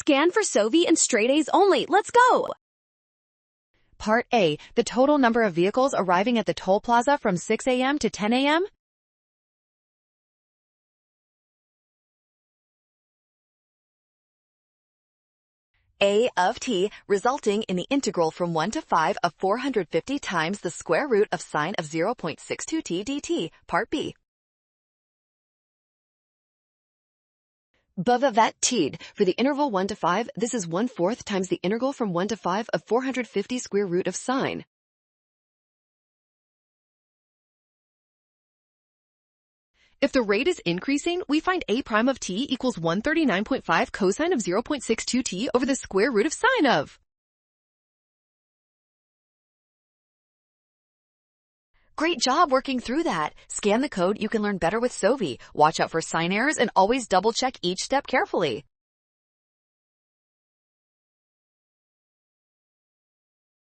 Scan for Sovi and straight A's only. Let's go! Part A, the total number of vehicles arriving at the toll plaza from 6 a.m. to 10 a.m. A of t, resulting in the integral from 1 to 5 of 450 times the square root of sine of 0.62t dt. Part B. Bavavat tid. For the interval 1 to 5, this is 1/4 times the integral from 1 to 5 of 450 square root of sine. If the rate is increasing, we find a prime of t equals 139.5 cosine of 0.62t over the square root of sine of. Great job working through that. Scan the code, you can learn better with Sovi. Watch out for sign errors and always double check each step carefully.